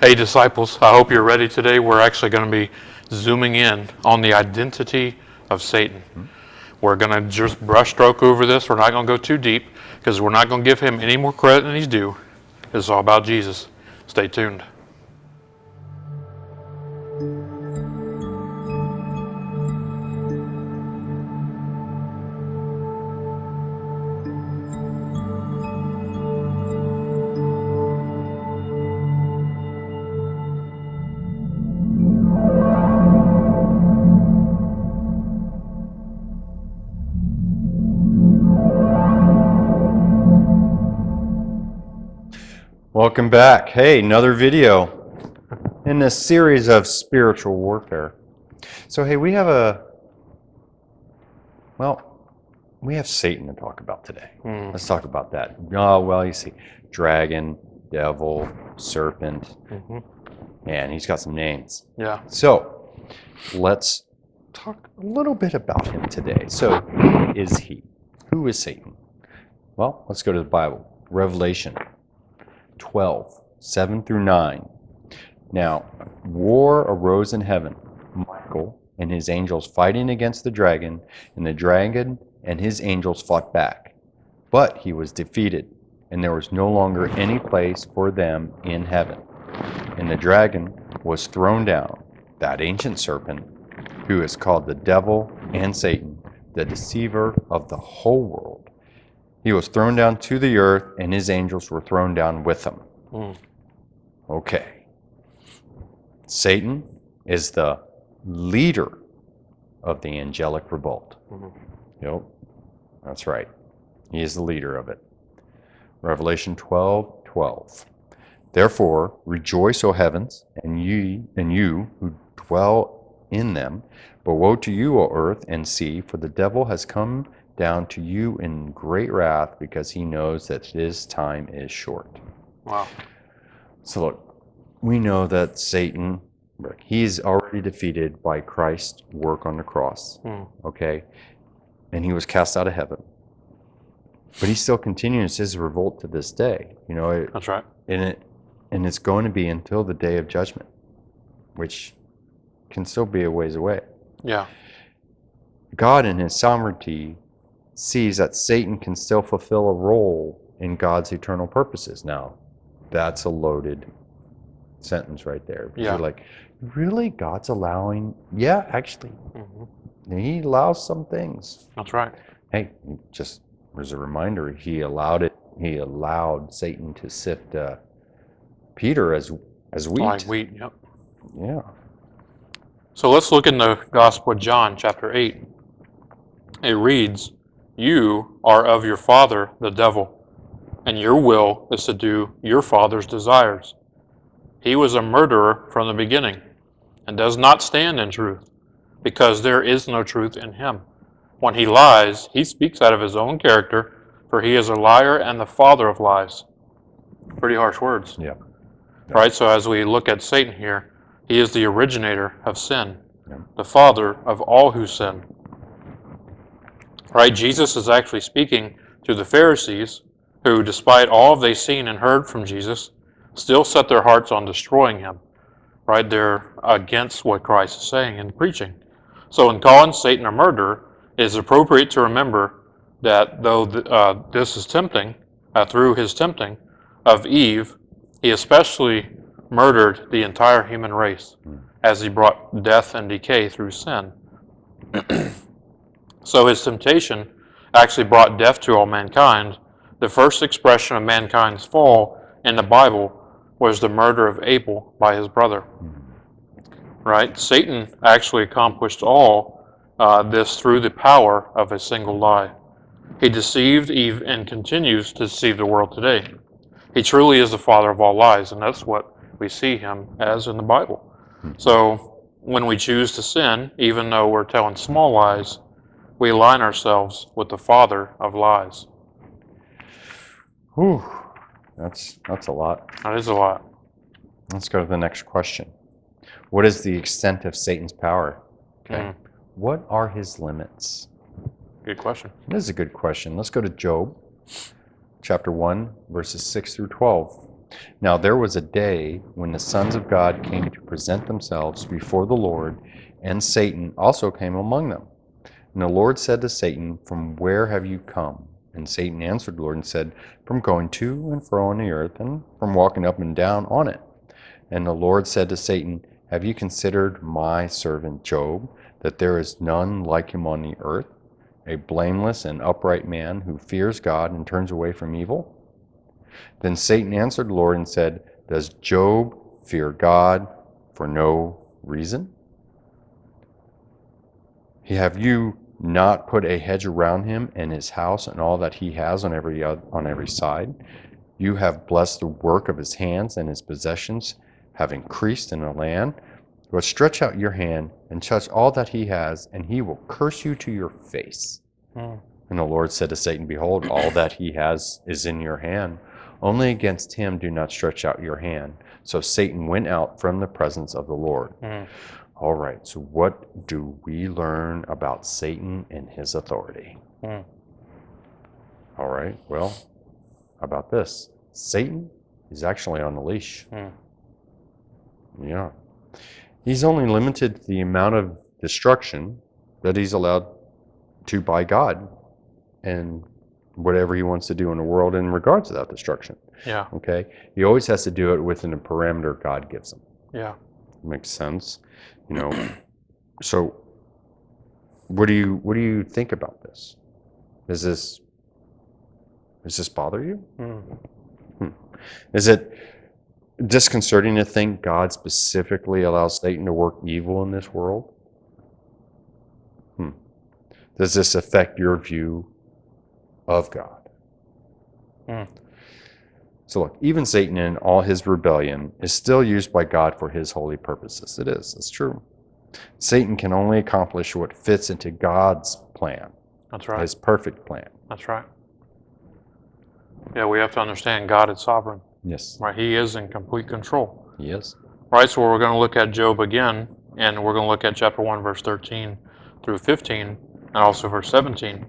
Hey, disciples, I hope you're ready today. We're actually going to be zooming in on the identity of Satan. We're going to just brush stroke over this. We're not going to go too deep because we're not going to give him any more credit than he's due. This is all about Jesus. Stay tuned. Welcome back. Hey, another video in this series of spiritual warfare. So, hey, we have Satan to talk about today. Let's talk about that. Oh, well, you see, dragon, devil, serpent, and he's got some names. Yeah. So, let's talk a little bit about him today. So, who is he? Who is Satan? Well, let's go to the Bible. Revelation 12, 7 through 9. Now, war arose in heaven. Michael and his angels fighting against the dragon, and the dragon and his angels fought back. But he was defeated, and there was no longer any place for them in heaven. And the dragon was thrown down, that ancient serpent, who is called the devil and Satan, the deceiver of the whole world. He was thrown down to the earth, and his angels were thrown down with him. Okay. Satan is the leader of the angelic revolt. Yep, that's right. He is the leader of it. Revelation 12:12. Therefore, rejoice, O heavens, and you who dwell in them. But woe to you, O earth and sea, for the devil has come down to you in great wrath, because he knows that his time is short. Wow. So look, we know that Satan, he's already defeated by Christ's work on the cross, okay? And he was cast out of heaven. But he still continues his revolt to this day. You know, That's right. And it's going to be until the day of judgment, which can still be a ways away. Yeah. God in his sovereignty sees that Satan can still fulfill a role in God's eternal purposes. Now, that's a loaded sentence right there. Yeah. You're like, really? God's allowing? Yeah, actually. He allows some things. That's right. Hey, just as a reminder, he allowed Satan to sift Peter as wheat. Like wheat, yep. Yeah. So let's look in the Gospel of John, chapter 8. It reads, "You are of your father, the devil, and your will is to do your father's desires. He was a murderer from the beginning, and does not stand in truth, because there is no truth in him. When he lies, he speaks out of his own character, for he is a liar and the father of lies." Pretty harsh words. Yeah. Right? So as we look at Satan here, he is the originator of sin, Yeah. the father of all who sin. Right? Jesus is actually speaking to the Pharisees, who, despite all they've seen and heard from Jesus, still set their hearts on destroying him. Right? They're against what Christ is saying and preaching. So in calling Satan a murderer, it is appropriate to remember that though this is tempting, through his tempting of Eve, he especially murdered the entire human race, as he brought death and decay through sin. So his temptation actually brought death to all mankind. The first expression of mankind's fall in the Bible was the murder of Abel by his brother. Right? Satan actually accomplished all this through the power of a single lie. He deceived Eve and continues to deceive the world today. He truly is the father of all lies, and that's what we see him as in the Bible. So when we choose to sin, even though we're telling small lies, we align ourselves with the father of lies. Whew. That's a lot. That is a lot. Let's go to the next question. What is the extent of Satan's power? Okay. What are his limits? Good question. This is a good question. Let's go to Job, chapter 1, verses 6 through 12. Now there was a day when the sons of God came to present themselves before the Lord, and Satan also came among them. And the Lord said to Satan, "From where have you come?" And Satan answered the Lord and said, "From going to and fro on the earth, and from walking up and down on it." And the Lord said to Satan, "Have you considered my servant Job, that there is none like him on the earth, a blameless and upright man who fears God and turns away from evil?" Then Satan answered the Lord and said, "Does Job fear God for no reason? Have you not put a hedge around him and his house and all that he has on every side? You have blessed the work of his hands, and his possessions have increased in the land. But stretch out your hand and touch all that he has, and he will curse you to your face." Mm. And the Lord said to Satan, "Behold, all that he has is in your hand. Only against him do not stretch out your hand." So Satan went out from the presence of the Lord. Mm. All right, so what do we learn about Satan and his authority? Mm. All right, well, how about this? Satan is actually on the leash. Mm. Yeah. He's only limited to the amount of destruction that he's allowed to by God, and whatever he wants to do in the world in regards to that destruction. Yeah. Okay? He always has to do it within a parameter God gives him. Yeah. Makes sense. You know, so what do you think about this? Does this bother you? Mm. Is it disconcerting to think God specifically allows Satan to work evil in this world? Does this affect your view of God? Mm. So look, even Satan in all his rebellion is still used by God for his holy purposes. It is. It's true. Satan can only accomplish what fits into God's plan. That's right. His perfect plan. That's right. Yeah, we have to understand God is sovereign. Yes. Right? He is in complete control. He is. Right, so we're going to look at Job again, and we're going to look at chapter 1, verse 13 through 15, and also verse 17.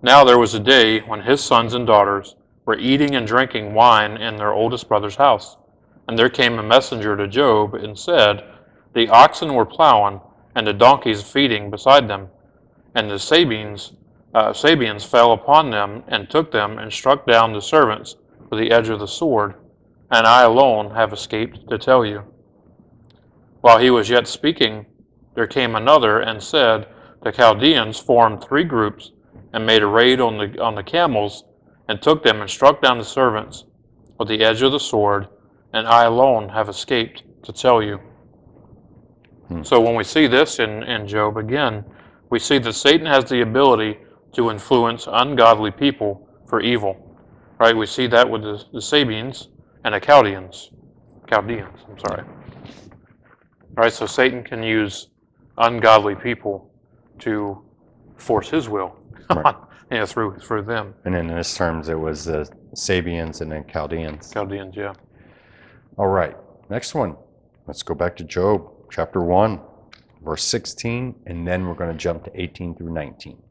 Now there was a day when his sons and daughters were eating and drinking wine in their oldest brother's house. And there came a messenger to Job and said, "The oxen were plowing, and the donkeys feeding beside them, and the Sabeans fell upon them, and took them, and struck down the servants with the edge of the sword, and I alone have escaped to tell you." While he was yet speaking, there came another and said, "The Chaldeans formed 3 groups, and made a raid on the camels, and took them and struck down the servants with the edge of the sword, and I alone have escaped to tell you." So when we see this in Job again, we see that Satan has the ability to influence ungodly people for evil. Right? We see that with the Sabeans and the Chaldeans. I'm sorry. Right? So Satan can use ungodly people to force his will Right. through them. And in this terms, it was the Sabians and the Chaldeans. Chaldeans, yeah. All right, next one. Let's go back to Job, chapter 1, verse 16, and then we're going to jump to 18 through 19.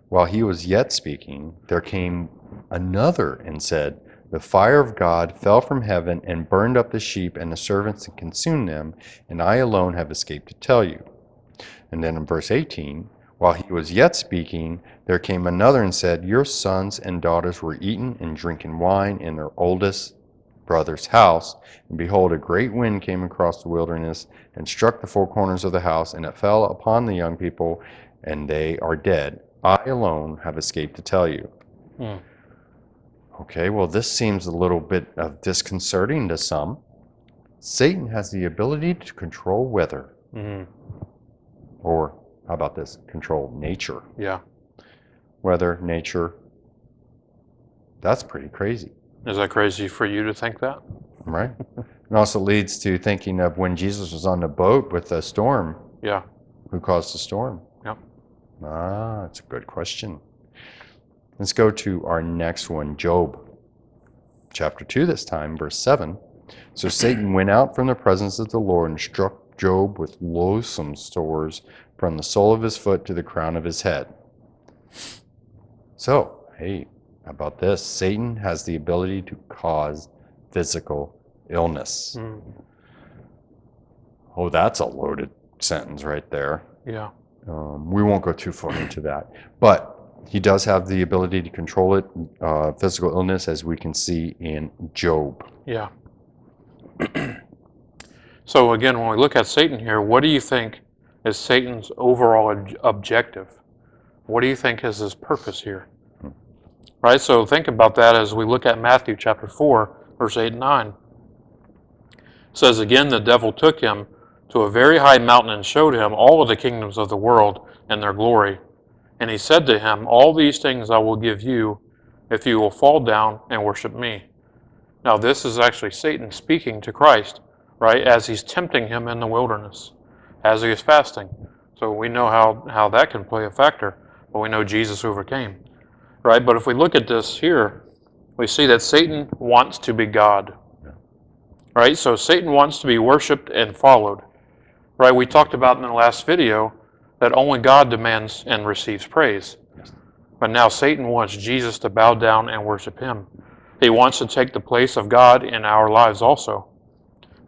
While he was yet speaking, there came another and said, "The fire of God fell from heaven and burned up the sheep and the servants and consumed them, and I alone have escaped to tell you." And then in verse 18, while he was yet speaking, there came another and said, "Your sons and daughters were eating and drinking wine in their oldest brother's house, and behold, a great wind came across the wilderness and struck the 4 corners of the house, and it fell upon the young people, and they are dead. I alone have escaped to tell you." Hmm. Okay, well, this seems a little bit of disconcerting to some. Satan has the ability to control weather. Mm-hmm. Or, how about this? Control nature. Yeah. Weather, nature. That's pretty crazy. Is that crazy for you to think that? Right? It also leads to thinking of when Jesus was on the boat with the storm. Yeah. Who caused the storm? Yep. That's a good question. Let's go to our next one, Job. Chapter 2 this time, verse 7. So Satan went out from the presence of the Lord and struck Job with loathsome sores from the sole of his foot to the crown of his head. So, hey, How about this? Satan has the ability to cause physical illness. Oh, that's a loaded sentence right there. Yeah. We won't go too far into that. But he does have the ability to control it, physical illness, as we can see in Job. Yeah. So again, when we look at Satan here, what do you think is Satan's overall objective? What do you think is his purpose here? Right, so think about that as we look at Matthew chapter 4, verse 8 and 9. It says, again, the devil took him to a very high mountain and showed him all of the kingdoms of the world and their glory. And he said to him, all these things I will give you if you will fall down and worship me. Now this is actually Satan speaking to Christ, right, as he's tempting him in the wilderness, as he is fasting. So we know how that can play a factor, but we know Jesus overcame. Right, but if we look at this here, we see that Satan wants to be God. Right, so Satan wants to be worshipped and followed. Right, we talked about in the last video that only God demands and receives praise. But now Satan wants Jesus to bow down and worship him. He wants to take the place of God in our lives also.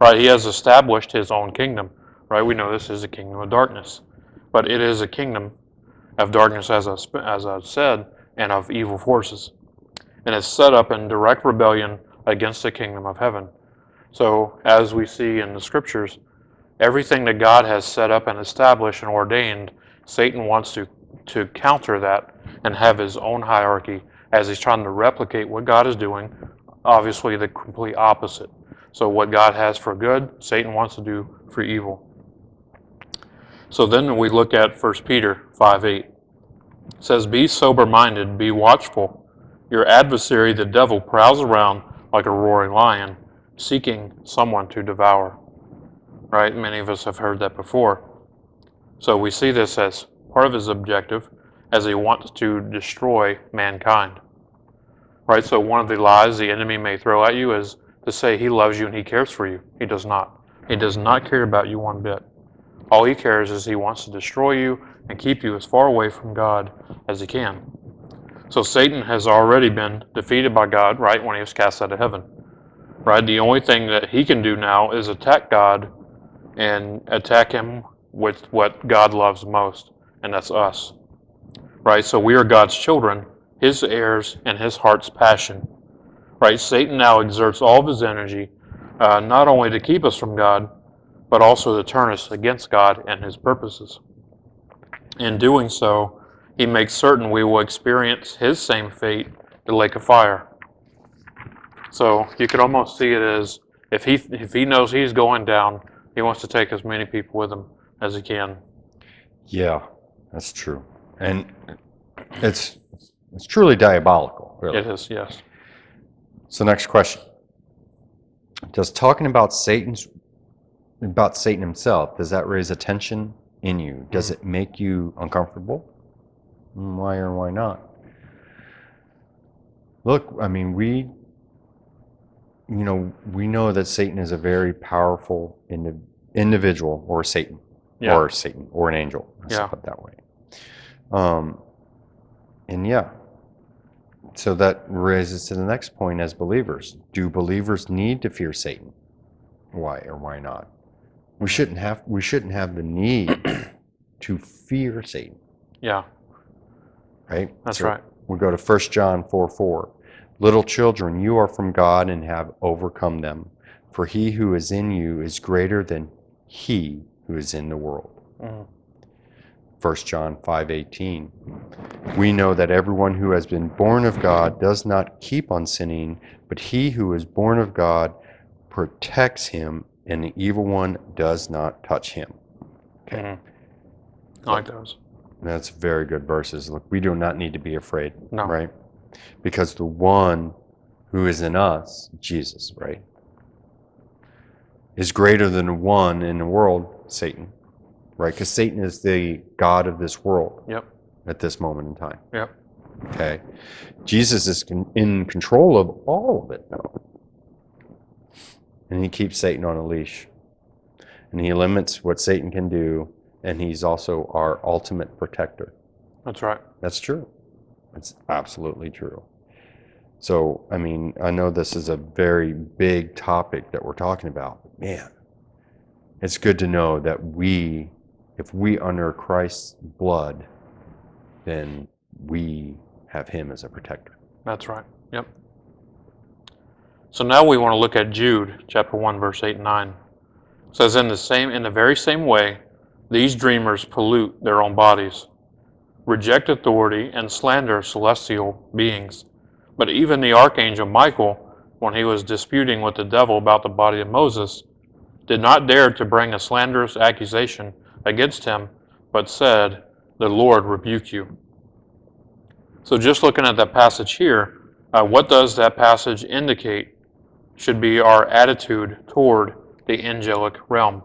Right, he has established his own kingdom. Right, we know this is a kingdom of darkness. But it is a kingdom of darkness, as I said, and of evil forces. And it's set up in direct rebellion against the kingdom of heaven. So, as we see in the scriptures, everything that God has set up and established and ordained, Satan wants to counter that and have his own hierarchy as he's trying to replicate what God is doing, obviously the complete opposite. So what God has for good, Satan wants to do for evil. So then we look at 1 Peter 5:8. It says, be sober-minded, be watchful. Your adversary, the devil, prowls around like a roaring lion, seeking someone to devour. Right? Many of us have heard that before. So we see this as part of his objective, as he wants to destroy mankind. Right? So one of the lies the enemy may throw at you is to say he loves you and he cares for you. He does not. He does not care about you one bit. All he cares is he wants to destroy you and keep you as far away from God as he can. So Satan has already been defeated by God, right, when he was cast out of heaven. Right? The only thing that he can do now is attack God and attack him with what God loves most, and that's us. Right? So we are God's children, his heirs, and his heart's passion. Right? Satan now exerts all of his energy, not only to keep us from God, but also to turn us against God and his purposes. In doing so, he makes certain we will experience his same fate, the lake of fire. So you could almost see it as if he knows he's going down, he wants to take as many people with him as he can. Yeah, that's true. And it's truly diabolical, really. It is, yes. So next question. Does talking about Satan himself, does that raise a tension in you? Does it make you uncomfortable? Why or why not? Look, I mean, we know that Satan is a very powerful individual, or Satan, Yeah. or an angel. Let's Yeah. put it that way. And yeah, so that raises to the next point as believers. Do believers need to fear Satan? Why or why not? We shouldn't have the need to fear Satan, Yeah, right? that's So right. we go to 1 John 4:4. Little children, you are from God and have overcome them, for he who is in you is greater than he who is in the world. 1 John 5:18. We know that everyone who has been born of God does not keep on sinning, but he who is born of God protects him, and the evil one does not touch him. Okay. I like those. That's very good verses. Look, we do not need to be afraid, No. right? Because the one who is in us, Jesus, right, is greater than the one in the world, Satan, right? Because Satan is the god of this world. Yep. At this moment in time. Yep. Okay. Jesus is in control of all of it, though. And he keeps Satan on a leash. And he limits what Satan can do, and he's also our ultimate protector. That's right. That's true. It's absolutely true. So, I mean, I know this is a very big topic that we're talking about. Man, it's good to know that if we under Christ's blood, then we have him as a protector. That's right. Yep. So now we want to look at Jude, chapter 1, verse 8 and 9. It says, in the very same way, these dreamers pollute their own bodies, reject authority, and slander celestial beings. But even the archangel Michael, when he was disputing with the devil about the body of Moses, did not dare to bring a slanderous accusation against him, but said, the Lord rebuke you. So just looking at that passage here, what does that passage indicate should be our attitude toward the angelic realm?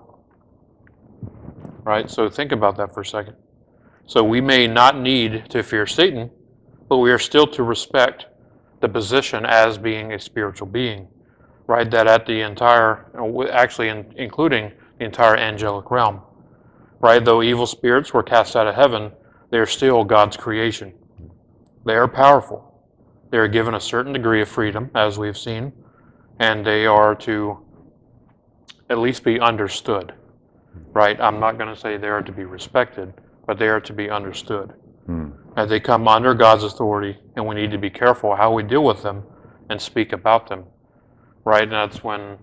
Right? So think about that for a second. So we may not need to fear Satan, but we are still to respect the position as being a spiritual being, right? That at the entire, including the entire angelic realm, right? Though evil spirits were cast out of heaven, they are still God's creation. They are powerful. They are given a certain degree of freedom, as we've seen, and they are to at least be understood, right? I'm not going to say they are to be respected, but they are to be understood. As they come under God's authority, and we need to be careful how we deal with them and speak about them, right? And that's when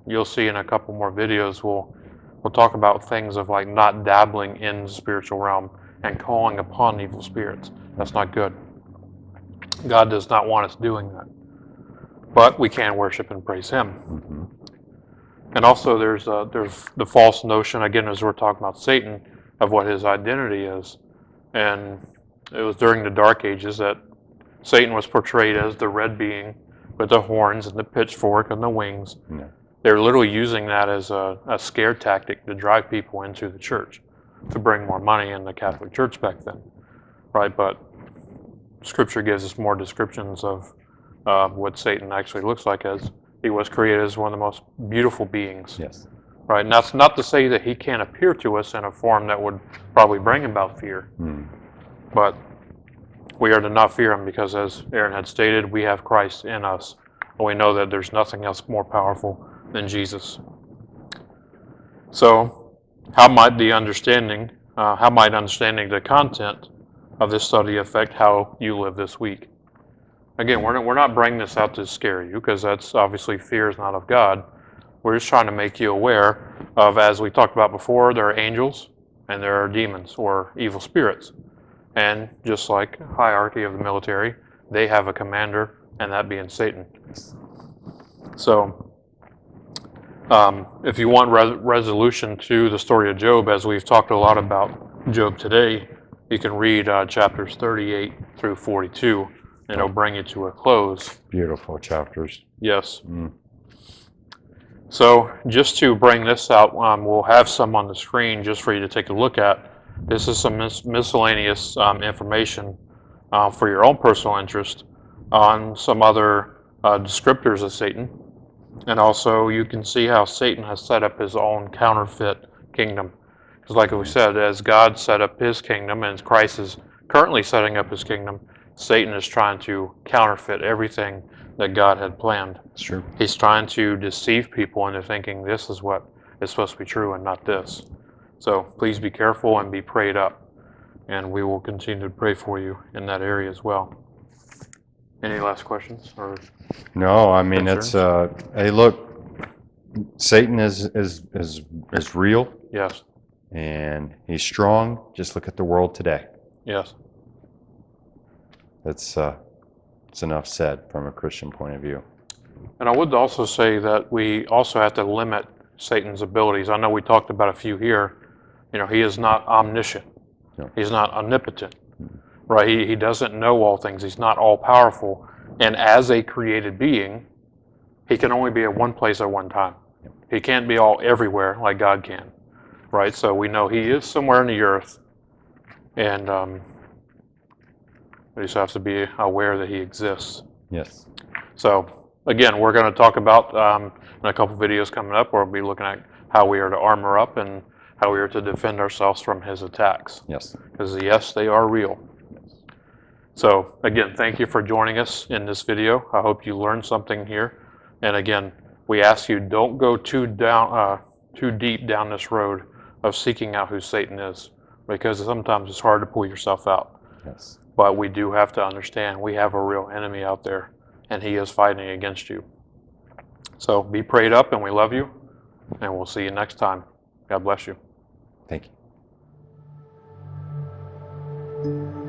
you'll see in a couple more videos, we'll talk about things of like not dabbling in the spiritual realm and calling upon evil spirits. That's not good. God does not want us doing that. But we can worship and praise Him. Mm-hmm. And also there's the false notion, again, as we're talking about Satan, of what his identity is. And it was during the Dark Ages that Satan was portrayed as the red being with the horns and the pitchfork and the wings. Yeah. They're literally using that as a scare tactic to drive people into the church to bring more money in the Catholic Church back then, right? But Scripture gives us more descriptions of what Satan actually looks like, as he was created as one of the most beautiful beings. Yes. Right, and that's not to say that he can't appear to us in a form that would probably bring about fear. But we are to not fear him because, as Aaron had stated, we have Christ in us. And we know that there's nothing else more powerful than Jesus. So, how might understanding the content of this study affect how you live this week? Again, we're not bringing this out to scare you, because that's obviously fear is not of God. We're just trying to make you aware of, as we talked about before, there are angels and there are demons or evil spirits. And just like hierarchy of the military, they have a commander, and that being Satan. So, if you want resolution to the story of Job, as we've talked a lot about Job today, you can read chapters 38 through 42, and it'll bring you to a close. Beautiful chapters. Yes. So just to bring this out, we'll have some on the screen just for you to take a look at. This is some miscellaneous information for your own personal interest on some other descriptors of Satan. And also you can see how Satan has set up his own counterfeit kingdom. Because like we said, as God set up his kingdom and Christ is currently setting up his kingdom, Satan is trying to counterfeit everything that God had planned. Sure. He's trying to deceive people into thinking this is what is supposed to be true and not this. So please be careful and be prayed up. And we will continue to pray for you in that area as well. Any last questions? Or no, I mean, concerns? it's hey, look, Satan is real. Yes. And he's strong. Just look at the world today. Yes. It's enough said from a Christian point of view. And I would also say that we also have to limit Satan's abilities. I know we talked about a few here. You know, he is not omniscient. No. He's not omnipotent. Right? He doesn't know all things. He's not all powerful. And as a created being, he can only be at one place at one time. He can't be all everywhere like God can. Right? So we know he is somewhere in the earth. And we just have to be aware that he exists. Yes. So again, we're going to talk about in a couple videos coming up, where we'll be looking at how we are to armor up and how we are to defend ourselves from his attacks. Yes. Because yes, they are real. So again, thank you for joining us in this video. I hope you learned something here. And again, we ask you don't go too deep down this road of seeking out who Satan is, because sometimes it's hard to pull yourself out. Yes. But we do have to understand we have a real enemy out there, and he is fighting against you. So be prayed up, and we love you, and we'll see you next time. God bless you. Thank you.